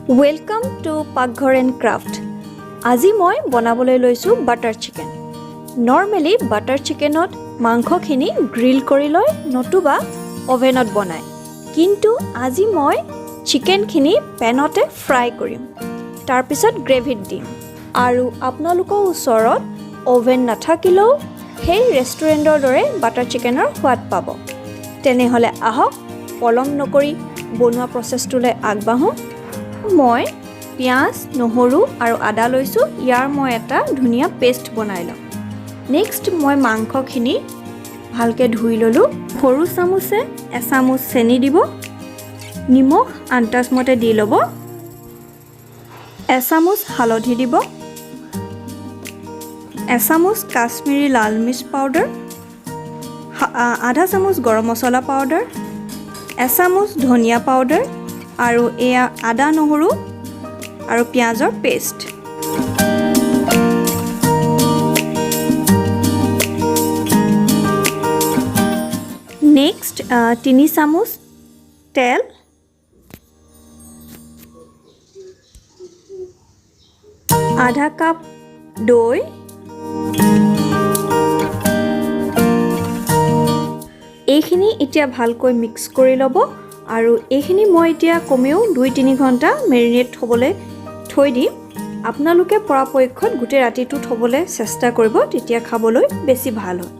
Welcome to Pakghar and Craft. আজি মই বনাবলৈ লৈছো বাটাৰ চিকেন। নৰমালি বাটাৰ চিকেনত মাংসখিনি গ্ৰিল কৰি লয় নতুবা ওভেনত বনায়। কিন্তু আজি মই চিকেনখিনি পেনতে ফ্ৰাই কৰিম। তাৰ পিছত গ্ৰেভিত দিম। আৰু আপোনালোকৰ ওচৰত ওভেন নাথাকিলেও সেই ৰেষ্টুৰেণ্টৰ দৰে বাটাৰ চিকেনৰ সোৱাদ পাব। তেনেহলে আহক পলম নকৰি বনোৱা প্ৰচেছটোলৈ আগবাঢ়ো। মই পিয়াজ, নহৰু আৰু আদা লৈছো। ইয়াৰ মই এটা ধুনীয়া পেষ্ট বনাই লম। নেক্সট মই মাংসখিনি ভালকে ধুই ললো। সৰু চামুচে এচামুচ চেনি দিব। নিমখ আন্দাজ মতে দি ল'ব। এচামুচ হালধি দিব। এচামুচ কাশ্মীৰী লাল মিৰ্চ পাউডাৰ। আধা চামুচ গৰম মছলা পাউডাৰ। এচামুচ ধনিয়া পাউডাৰ আৰু এয়া আদা নহৰু আৰু পিয়াজৰ পেষ্ট। নেক্সট 3 চামুচ তেল, আধা কাপ দৈ, এইখিনি এতিয়া ভালকৈ মিক্স কৰি ল'ব। আৰু এইখিনি মই এতিয়া কমেও 2-3 ঘণ্টা মেৰিনেট হ'বলৈ থৈ দিম। আপোনালোকে পৰাপক্ষত গোটেই ৰাতিটো থ'বলৈ চেষ্টা কৰিব, তেতিয়া খাবলৈ বেছি ভাল হয়।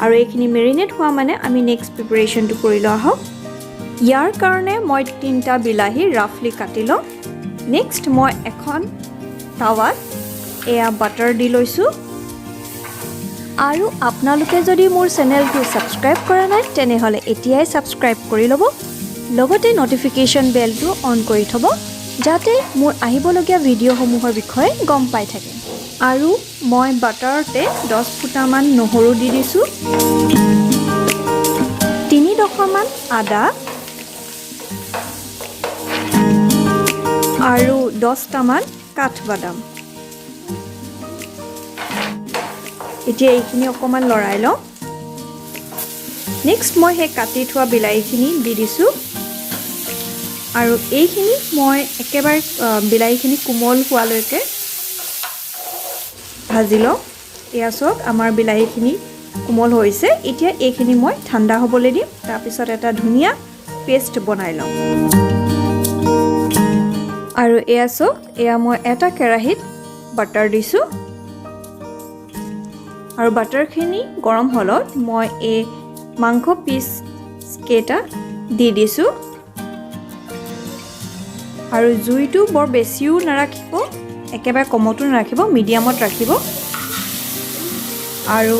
আৰু এইখিনি মেৰিনেট হোৱা মানে আমি নেক্সট প্ৰিপাৰেশ্যনটো কৰি লোৱা হওক। ইয়াৰ কাৰণে মই 3টা বিলাহী ৰাফলি কাটি লওঁ। নেক্সট মই এখন টাৱাত এয়া বাটাৰ দি লৈছোঁ। আৰু আপোনালোকে যদি মোৰ চেনেলটো ছাবস্ক্ৰাইব কৰা নাই তেনেহ'লে এতিয়াই ছাবস্ক্ৰাইব কৰি ল'ব। লগতে নটিফিকেশ্যন বেলটো অন কৰি থ'ব যাতে মোৰ আহিবলগীয়া ভিডিঅ'সমূহৰ বিষয়ে গম পাই থাকে। আৰু মই বাটাৰতে 10 ফুটামান নহৰু দি দিছোঁ। 3 ডোখৰমান আদা আৰু 10টামান কাঠবাদাম। এতিয়া এইখিনি অকণমান লৰাই লওঁ। নেক্সট মই সেই কাটি থোৱা বিলাহীখিনি দি দিছোঁ। আৰু এইখিনি মই একেবাৰে বিলাহীখিনি কোমল হোৱালৈকে ভাজি লওঁ। এয়া চাওক আমাৰ বিলাহীখিনি কোমল হৈছে। এতিয়া এইখিনি মই ঠাণ্ডা হ'বলৈ দিম। তাৰপিছত এটা ধুনীয়া পেষ্ট বনাই লওঁ। আৰু এয়া চাওক, এয়া মই এটা কেৰাহীত বাটাৰ দিছোঁ। আৰু বাটাৰখিনি গৰম হ'লত মই এই মাংস পিচ কেইটা দি দিছোঁ। আৰু জুইটো বৰ বেছিও নাৰাখিব, একেবাৰে কমতো নাৰাখিব, মিডিয়ামত ৰাখিব। আৰু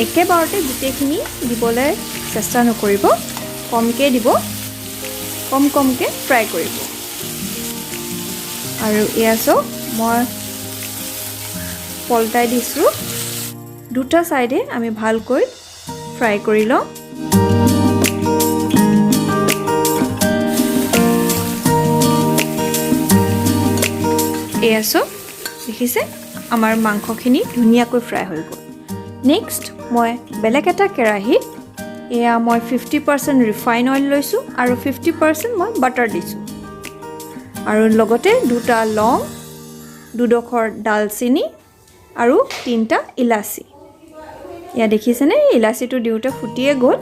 একেবাৰতে গোটেইখিনি দিবলৈ চেষ্টা নকৰিব, কমকৈ দিব, কমকৈ ফ্ৰাই কৰিব। আৰু এয়া চাওক মই পলটাই দিছোঁ। 2টা ছাইডে আমি ভালকৈ ফ্ৰাই কৰি লওঁ। এয়া চাওক, দেখিছে আমাৰ মাংসখিনি ধুনীয়াকৈ ফ্ৰাই হৈ গ'ল। নেক্সট মই বেলেগ এটা কেৰাহীত এয়া মই 50% ৰিফাইন অইল লৈছোঁ আৰু 50% মই বাটাৰ দিছোঁ। আৰু লগতে 2টা লং, 2 ডোখৰ ডালচেনি আৰু 3টা ইলাচি। এয়া দেখিছেনে, ইলাচিটো দিওঁতে ফুটিয়ে গ'ল।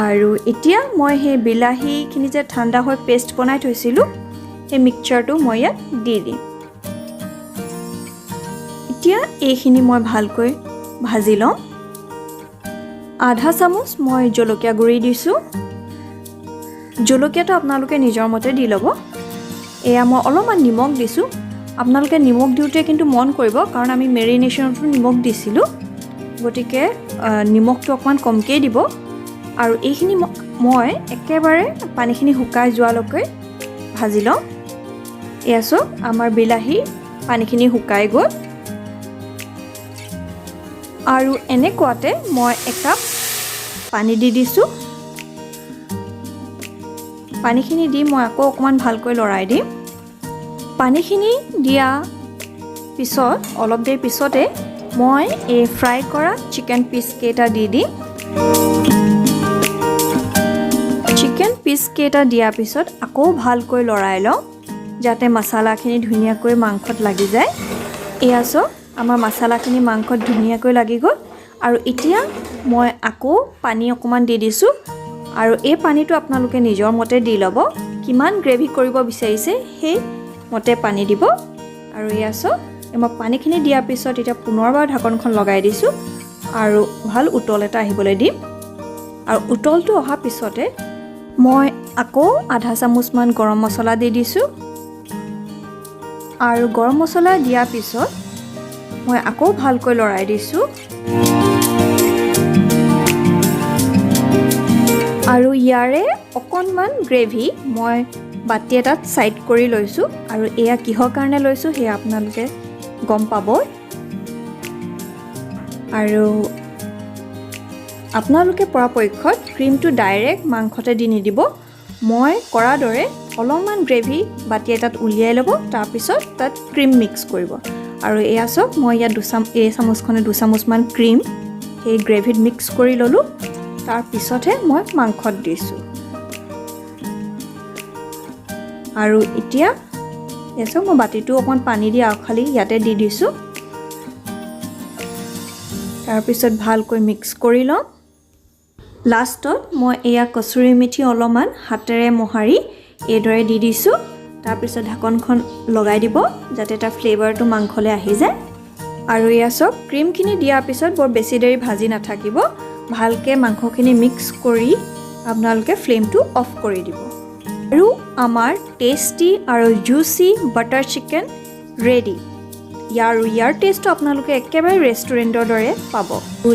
আৰু এতিয়া মই সেই বিলাহীখিনি যে ঠাণ্ডা হৈ পেষ্ট বনাই থৈছিলোঁ সেই মিক্সচাৰটো মই ইয়াত দি দিম। এতিয়া এইখিনি মই ভালকৈ ভাজি লওঁ। আধা চামুচ মই জলকীয়া গুড়ি দিছোঁ। জলকীয়াটো আপোনালোকে নিজৰ মতে দি ল'ব। এয়া মই অলপমান নিমখ দিছোঁ। আপোনালোকে নিমখ দিওঁতে কিন্তু মন কৰিব, কাৰণ আমি মেৰিনেশ্যনতো নিমখ দিছিলোঁ, গতিকে নিমখটো অকণমান কমকৈ দিব। আৰু এইখিনি মই একেবাৰে পানীখিনি শুকাই যোৱালৈকে ভাজি লওঁ। এয়া চাওক আমাৰ বিলাহী পানীখিনি শুকাই গ'ল। আৰু এনেকুৱাতে মই 1 কাপ পানী দি দিছোঁ। পানীখিনি দি মই আকৌ অকণমান ভালকৈ লৰাই দিম। পানীখিনি দিয়া পিছত অলপ দেৰি পিছতে মই এই ফ্ৰাই কৰা চিকেন পিচ কেইটা দি দিম। চিকেন পিচ কেইটা দিয়াৰ পিছত আকৌ ভালকৈ লৰাই লওঁ যাতে মছলাখিনি ধুনীয়াকৈ মাংসত লাগি যায়। এয়া চাওক আমাৰ মছলাখিনি মাংসত ধুনীয়াকৈ লাগি গ'ল আৰু এতিয়া মই আকৌ পানী অকণমান দি দিছোঁ আৰু এই পানীটো আপোনালোকে নিজৰ মতে দি ল'ব। কিমান গ্ৰেভি কৰিব বিচাৰিছে সেই মতে পানী দিব। আৰু এয়া চাওক মই পানীখিনি দিয়াৰ পিছত এতিয়া পুনৰবাৰ ঢাকনখন লগাই দিছোঁ আৰু ভাল উতল এটা আহিবলৈ দিম। আৰু উতলটো অহাৰ পিছতে মই আকৌ আধা চামুচমান গৰম মছলা দি দিছোঁ আৰু গৰম মছলা দিয়াৰ পিছত মই আকৌ ভালকৈ লৰাই দিছোঁ আৰু ইয়াৰে অকণমান গ্ৰেভি মই বাতি এটাত সাইড কৰি লৈছোঁ আৰু এয়া কিহৰ কাৰণে লৈছোঁ সেয়া আপোনালোকে গম পাব। আৰু আপোনালোকে পৰাপক্ষত ক্ৰীমটো ডাইৰেক্ট মাংসতে দি নিদিব। মই কৰা দৰে অলপমান গ্ৰেভি বাতি এটাত উলিয়াই ল'ব, তাৰপিছত তাত ক্ৰীম মিক্স কৰিব। আৰু এয়া চাওক মই ইয়াত এই চামুচখনে 2 চামুচমান ক্ৰীম সেই গ্ৰেভিত মিক্স কৰি ল'লোঁ, তাৰপিছতহে মই মাংসত দিছোঁ। আৰু এতিয়া এয়া চাওক মই বাতিটো অকণমান পানী দি আওখালি ইয়াতে দি দিছোঁ, তাৰপিছত ভালকৈ মিক্স কৰি লওঁ। লাষ্টত মই এয়া কচুৰি মেথি অলপমান হাতেৰে মোহাৰি এইদৰে দি দিছোঁ, তাৰপিছত ঢাকনখন লগাই দিব যাতে তাৰ ফ্লেভাৰটো মাংসলৈ আহি যায়। আৰু এয়া চাওক ক্ৰীমখিনি দিয়াৰ পিছত বৰ বেছি দেৰি ভাজি নাথাকিব, ভালকৈ মাংসখিনি মিক্স কৰি আপোনালোকে ফ্লেমটো অফ কৰি দিব। আৰু আমাৰ টেষ্টি আৰু জুচি বাটাৰ চিকেন ৰেডি। ইয়াৰ টেষ্টটো আপোনালোকে একেবাৰে ৰেষ্টুৰেণ্টৰ দৰে পাব।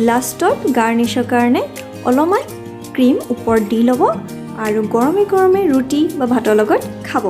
লাষ্টত গাৰ্নিছৰ কাৰণে অলপমান ক্ৰীম ওপৰত দি ল'ব আৰু গৰমে গৰমে ৰুটি বা ভাতৰ লগত খাব।